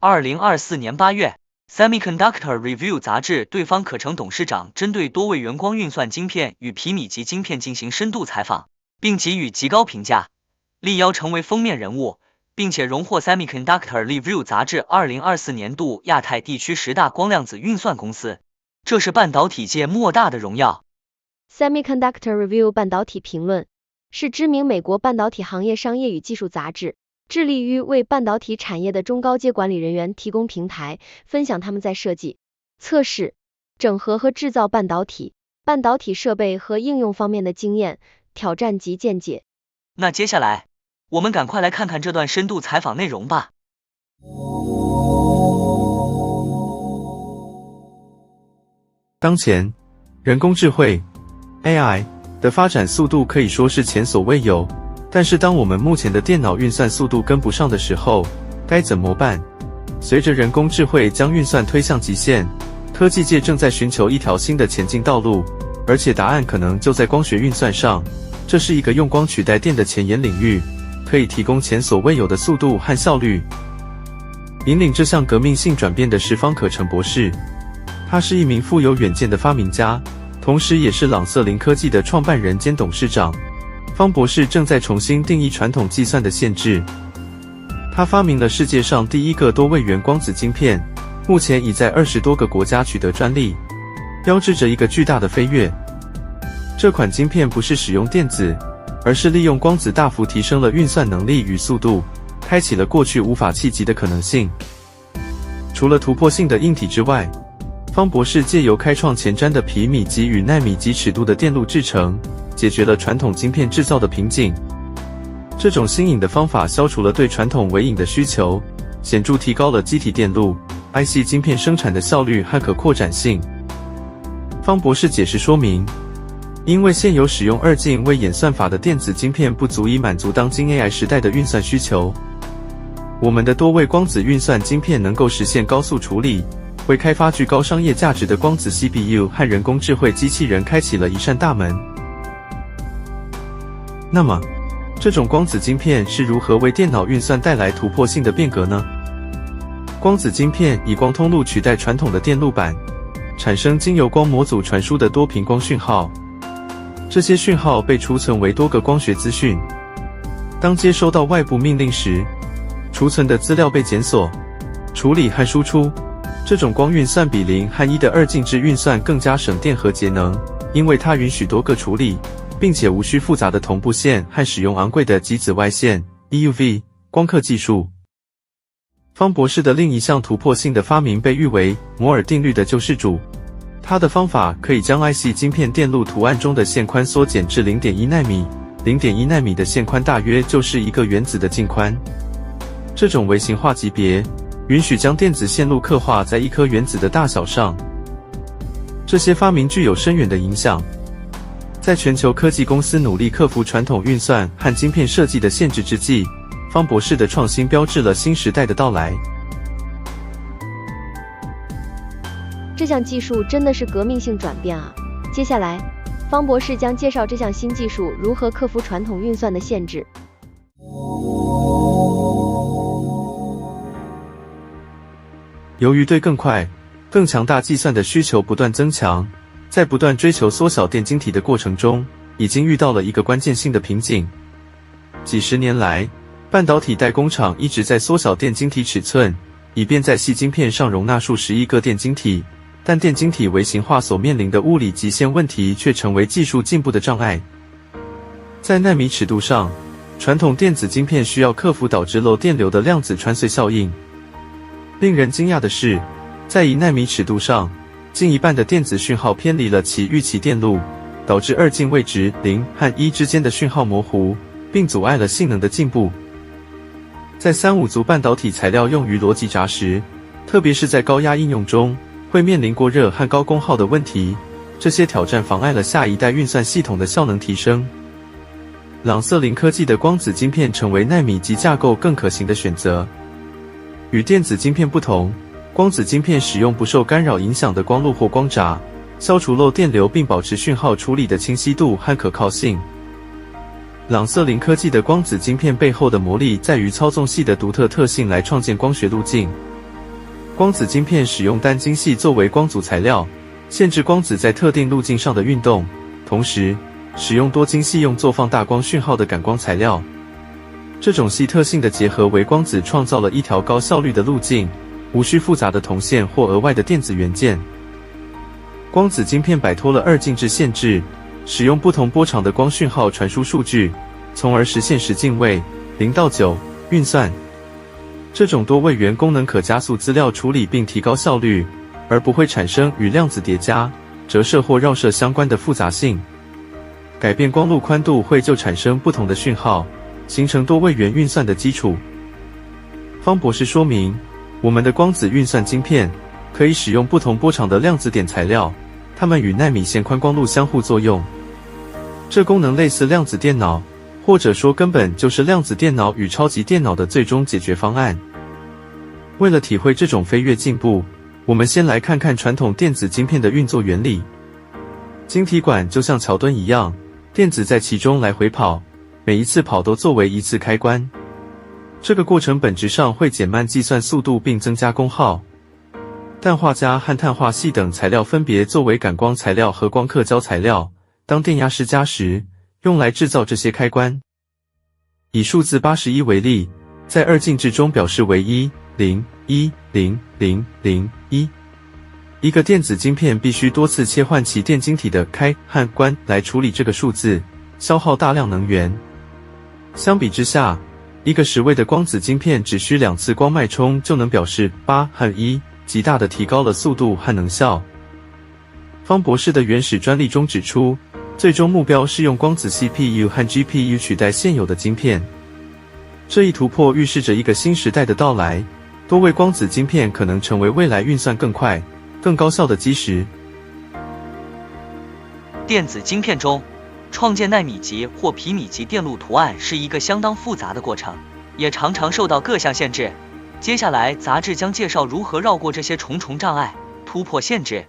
2024年8月，Semiconductor Review 杂志对方可成董事长针对多位元光运算晶片与皮米级晶片进行深度采访，并给予极高评价，力邀成为封面人物，并且荣获 Semiconductor Review 杂志2024年度亚太地区10大光量子运算公司，这是半导体界莫大的荣耀。Semiconductor Review 半导体评论是知名美国半导体行业商业与技术杂志，致力于为半导体产业的中高阶管理人员提供平台，分享他们在设计、测试、整合和制造半导体设备和应用方面的经验、挑战及见解。那接下来，我们赶快来看看这段深度采访内容吧。当前，人工智慧 AI 的发展速度可以说是前所未有。但是当我们目前的电脑运算速度跟不上的时候，该怎么办？随着人工智慧将运算推向极限，科技界正在寻求一条新的前进道路，而且答案可能就在光学运算上。这是一个用光取代电的前沿领域，可以提供前所未有的速度和效率。引领这项革命性转变的是方可成博士，他是一名富有远见的发明家，同时也是朗瑟林科技的创办人兼董事长。方博士正在重新定义传统计算的限制。他发明了世界上第一个多位元光子晶片，目前已在20多个国家取得专利，标志着一个巨大的飞跃。这款晶片不是使用电子，而是利用光子大幅提升了运算能力与速度，开启了过去无法企及的可能性。除了突破性的硬体之外，方博士借由开创前瞻的皮米级与奈米级尺度的电路制程，解决了传统晶片制造的瓶颈。这种新颖的方法消除了对传统微影的需求，显著提高了基体电路 IC 晶片生产的效率和可扩展性。方博士解释说明，因为现有使用2进位演算法的电子晶片不足以满足当今 AI 时代的运算需求，我们的多位光子运算晶片能够实现高速处理，为开发具高商业价值的光子 CPU 和人工智慧机器人开启了一扇大门。那么，这种光子晶片是如何为电脑运算带来突破性的变革呢？光子晶片以光通路取代传统的电路板，产生经由光模组传输的多频光讯号。这些讯号被储存为多个光学资讯。当接收到外部命令时，储存的资料被检索、处理和输出。这种光运算比0和1的2进制运算更加省电和节能，因为它允许多个处理，并且无需复杂的同步线和使用昂贵的极紫外线 EUV 光刻技术。方博士的另一项突破性的发明被誉为摩尔定律的救世主。他的方法可以将 IC 晶片电路图案中的线宽缩减至 0.1 奈米。0.1 奈米的线宽大约就是一个原子的径宽。这种微型化级别允许将电子线路刻画在一颗原子的大小上。这些发明具有深远的影响。在全球科技公司努力克服传统运算和晶片设计的限制之际，方博士的创新标志了新时代的到来。这项技术真的是革命性转变啊！接下来，方博士将介绍这项新技术如何克服传统运算的限制。由于对更快、更强大计算的需求不断增强，在不断追求缩小电晶体的过程中，已经遇到了一个关键性的瓶颈。几十年来，半导体代工厂一直在缩小电晶体尺寸，以便在细晶片上容纳数十亿个电晶体，但电晶体微型化所面临的物理极限问题却成为技术进步的障碍。在奈米尺度上，传统电子晶片需要克服导致漏电流的量子穿隧效应。令人惊讶的是，在1奈米尺度上，近一半的电子讯号偏离了其预期电路，导致2进位值0和1之间的讯号模糊，并阻碍了性能的进步。在3、5族半导体材料用于逻辑闸时，特别是在高压应用中，会面临过热和高功耗的问题，这些挑战妨碍了下一代运算系统的效能提升。朗瑟林科技的光子晶片成为奈米级架构更可行的选择。与电子晶片不同，光子晶片使用不受干扰影响的光路或光闸，消除漏电流并保持讯号处理的清晰度和可靠性。朗瑟林科技的光子晶片背后的魔力在于操纵系的独特特性来创建光学路径，光子晶片使用单晶系作为光阻材料，限制光子在特定路径上的运动，同时使用多晶系用作放大光讯号的感光材料。这种系特性的结合为光子创造了一条高效率的路径，无需复杂的铜线或额外的电子元件。光子晶片摆脱了二进制限制，使用不同波长的光讯号传输数据，从而实现10进位0到9运算。这种多位元功能可加速资料处理并提高效率，而不会产生与量子叠加、折射或绕射相关的复杂性。改变光路宽度会就产生不同的讯号，形成多位元运算的基础。方博士说明，我们的光子运算晶片可以使用不同波长的量子点材料，它们与奈米线宽光路相互作用。这功能类似量子电脑，或者说根本就是量子电脑与超级电脑的最终解决方案。为了体会这种飞跃进步，我们先来看看传统电子晶片的运作原理。晶体管就像桥墩一样，电子在其中来回跑，每一次跑都作为一次开关。这个过程本质上会减慢计算速度并增加功耗。氮化镓和碳化系等材料分别作为感光材料和光刻胶材料，当电压施加时，用来制造这些开关。以数字81为例，在二进制中表示为1、0、1、0、0、0、1。一个电子晶片必须多次切换其电晶体的开和关来处理这个数字，消耗大量能源。相比之下，一个10位的光子晶片只需2次光脉冲就能表示8和1，极大地提高了速度和能效。方博士的原始专利中指出，最终目标是用光子 CPU 和 GPU 取代现有的晶片。这一突破预示着一个新时代的到来，多位光子晶片可能成为未来运算更快、更高效的基石。电子晶片中，创建奈米级或皮米级电路图案是一个相当复杂的过程，也常常受到各项限制。接下来，杂志将介绍如何绕过这些重重障碍，突破限制。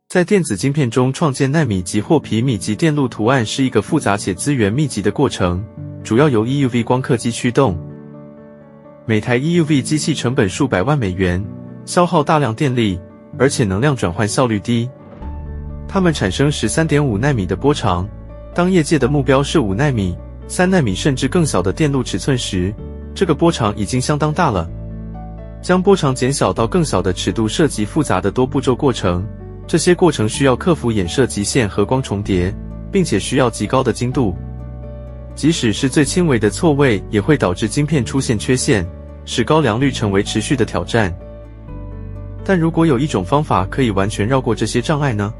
在电子晶片中创建奈米级或皮米级电路图案是一个复杂且资源密集的过程，主要由 EUV 光刻机驱动。每台 EUV 机器成本数百万美元，消耗大量电力，而且能量转换效率低。它们产生 13.5 奈米的波长，当业界的目标是5奈米、3奈米甚至更小的电路尺寸时，这个波长已经相当大了。将波长减小到更小的尺度涉及复杂的多步骤过程，这些过程需要克服衍射极限和光重叠，并且需要极高的精度。即使是最轻微的错位，也会导致晶片出现缺陷，使高良率成为持续的挑战。但如果有一种方法可以完全绕过这些障碍呢？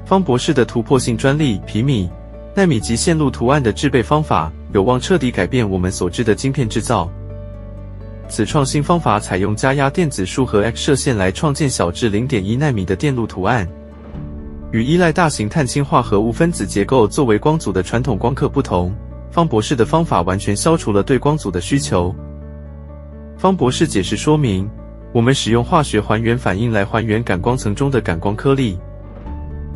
方博士的突破性专利皮米、奈米级线路图案的制备方法，有望彻底改变我们所知的晶片制造。此创新方法采用加压电子束和 X 射线来创建小至 0.1 奈米的电路图案。与依赖大型碳氢化合物分子结构作为光阻的传统光刻不同，方博士的方法完全消除了对光阻的需求。方博士解释说明，我们使用化学还原反应来还原感光层中的感光颗粒，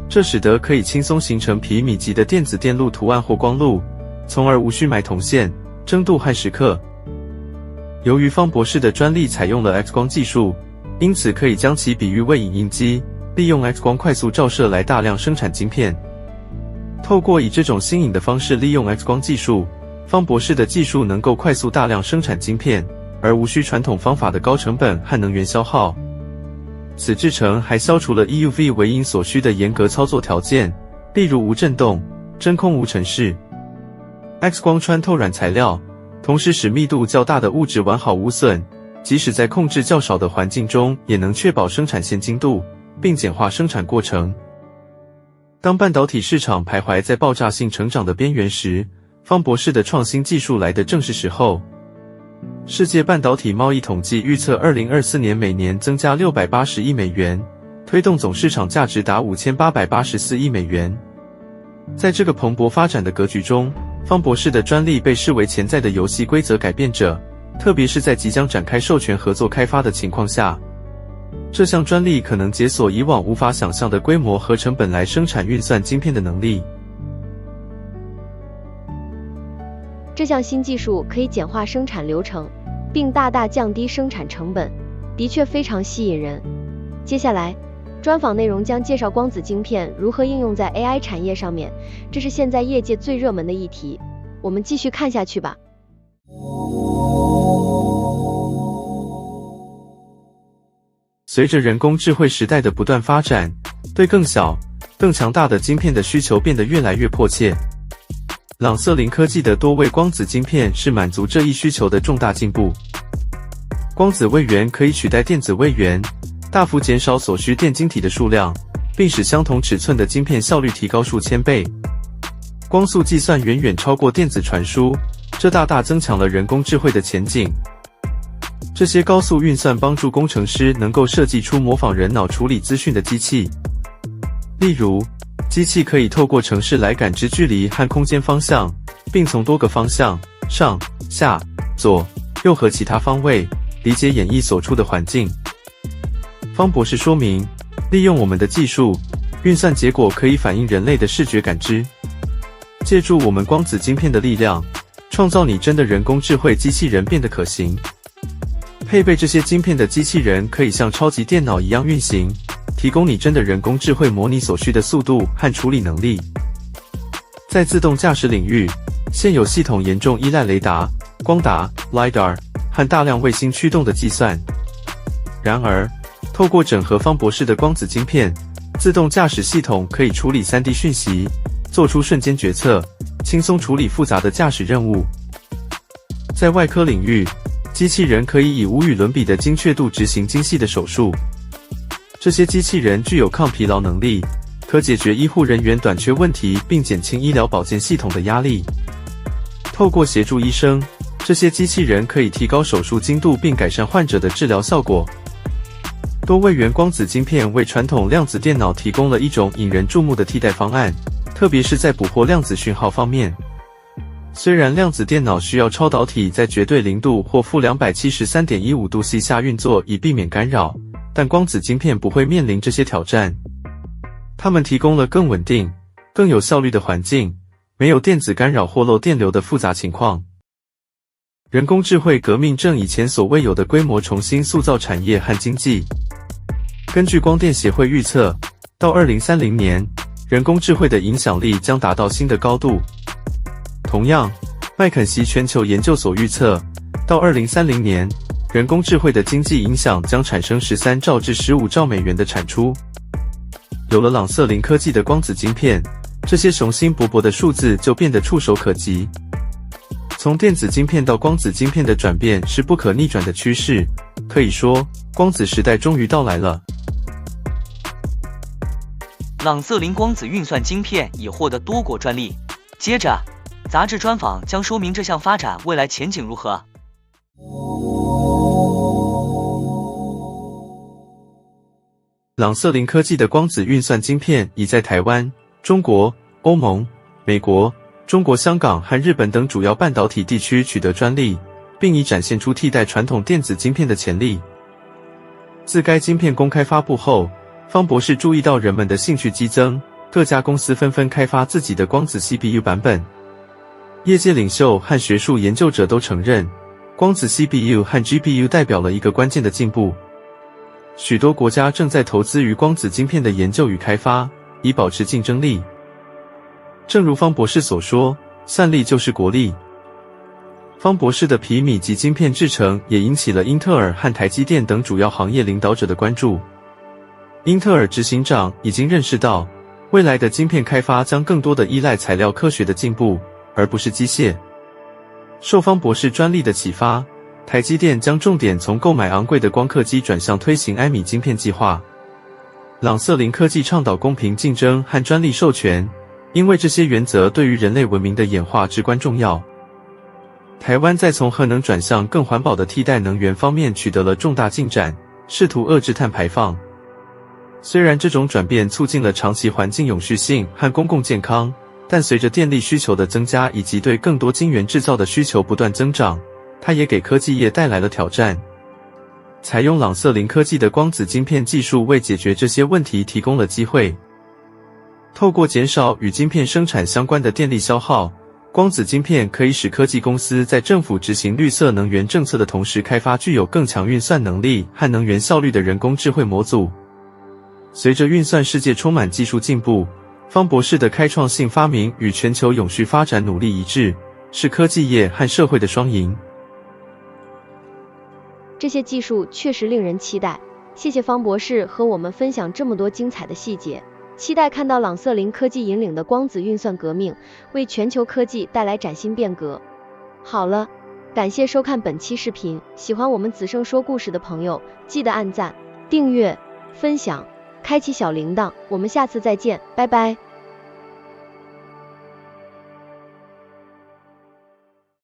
这使得可以轻松形成皮米级的电子电路图案或光路，从而无需买铜线、蒸镀和蚀刻。由于方博士的专利采用了 X 光技术，因此可以将其比喻为影印机，利用 X 光快速照射来大量生产晶片。透过以这种新颖的方式利用 X 光技术，方博士的技术能够快速大量生产晶片，而无需传统方法的高成本和能源消耗。此制程还消除了 EUV 微因所需的严格操作条件，例如无振动、真空无尘室。X 光穿透软材料，同时使密度较大的物质完好无损，即使在控制较少的环境中，也能确保生产线精度，并简化生产过程。当半导体市场徘徊在爆炸性成长的边缘时，方博士的创新技术来得正是时候。世界半导体贸易统计预测2024年每年增加680亿美元，推动总市场价值达5884亿美元。在这个蓬勃发展的格局中，方博士的专利被视为潜在的游戏规则改变者，特别是在即将展开授权合作开发的情况下。这项专利可能解锁以往无法想象的规模和成本来生产运算晶片的能力。这项新技术可以简化生产流程，并大大降低生产成本，的确非常吸引人。接下来，专访内容将介绍光子晶片如何应用在 AI 产业上面，这是现在业界最热门的议题。我们继续看下去吧。随着人工智慧时代的不断发展，对更小、更强大的晶片的需求变得越来越迫切。朗瑟林科技的多位光子晶片是满足这一需求的重大进步。光子位元可以取代电子位元，大幅减少所需电晶体的数量，并使相同尺寸的晶片效率提高数千倍。光速计算远远超过电子传输，这大大增强了人工智慧的前景。这些高速运算帮助工程师能够设计出模仿人脑处理资讯的机器。例如，机器可以透过程式来感知距离和空间方向，并从多个方向上、下、左、右和其他方位理解演绎所处的环境。方博士说明，利用我们的技术，运算结果可以反映人类的视觉感知。借助我们光子晶片的力量，创造拟真的人工智慧机器人变得可行。配备这些晶片的机器人可以像超级电脑一样运行，提供拟真的人工智慧模拟所需的速度和处理能力。在自动驾驶领域，现有系统严重依赖雷达、光达 （LiDAR） 和大量卫星驱动的计算。然而，透过整合方博士的光子晶片，自动驾驶系统可以处理 3D 讯息，做出瞬间决策，轻松处理复杂的驾驶任务。在外科领域，机器人可以以无与伦比的精确度执行精细的手术。这些机器人具有抗疲劳能力，可解决医护人员短缺问题，并减轻医疗保健系统的压力。透过协助医生，这些机器人可以提高手术精度并改善患者的治疗效果。多位元光子晶片为传统量子电脑提供了一种引人注目的替代方案，特别是在捕获量子讯号方面。虽然量子电脑需要超导体在绝对0度或-273.15度C 下运作以避免干扰，但光子晶片不会面临这些挑战。它们提供了更稳定、更有效率的环境，没有电子干扰或漏电流的复杂情况。人工智慧革命正以前所未有的规模重新塑造产业和经济。根据光电协会预测，到2030年，人工智慧的影响力将达到新的高度。同样，麦肯锡全球研究所预测，到2030年，人工智慧的经济影响将产生13兆至15兆美元的产出。有了朗瑟林科技的光子晶片，这些雄心勃勃的数字就变得触手可及。从电子晶片到光子晶片的转变是不可逆转的趋势，可以说，光子时代终于到来了。朗瑟林光子运算晶片已获得多国专利。接着，杂志专访将说明这项发展未来前景如何。朗瑟林科技的光子运算晶片已在台湾、中国、欧盟、美国、中国香港和日本等主要半导体地区取得专利，并已展现出替代传统电子晶片的潜力。自该晶片公开发布后，方博士注意到人们的兴趣激增，各家公司纷纷开发自己的光子 CPU 版本。业界领袖和学术研究者都承认，光子 CPU 和 GPU 代表了一个关键的进步。许多国家正在投资于光子晶片的研究与开发，以保持竞争力。正如方博士所说，算力就是国力。方博士的皮米级晶片制程也引起了英特尔和台积电等主要行业领导者的关注。英特尔执行长已经认识到，未来的晶片开发将更多的依赖材料科学的进步，而不是机械。受方博士专利的启发，台积电将重点从购买昂贵的光刻机转向推行埃米晶片计划。朗瑟林科技倡导公平竞争和专利授权，因为这些原则对于人类文明的演化至关重要。台湾在从核能转向更环保的替代能源方面取得了重大进展，试图遏制碳排放。虽然这种转变促进了长期环境永续性和公共健康，但随着电力需求的增加以及对更多晶圆制造的需求不断增长，它也给科技业带来了挑战。采用朗瑟林科技的光子晶片技术为解决这些问题提供了机会。透过减少与晶片生产相关的电力消耗，光子晶片可以使科技公司在政府执行绿色能源政策的同时，开发具有更强运算能力和能源效率的人工智慧模组。随着运算世界充满技术进步，方博士的开创性发明与全球永续发展努力一致，是科技业和社会的双赢。这些技术确实令人期待。谢谢方博士和我们分享这么多精彩的细节，期待看到朗瑟林科技引领的光子运算革命，为全球科技带来崭新变革。好了，感谢收看本期视频，喜欢我们子盛说故事的朋友，记得按赞、订阅、分享，开启小铃铛，我们下次再见，拜拜。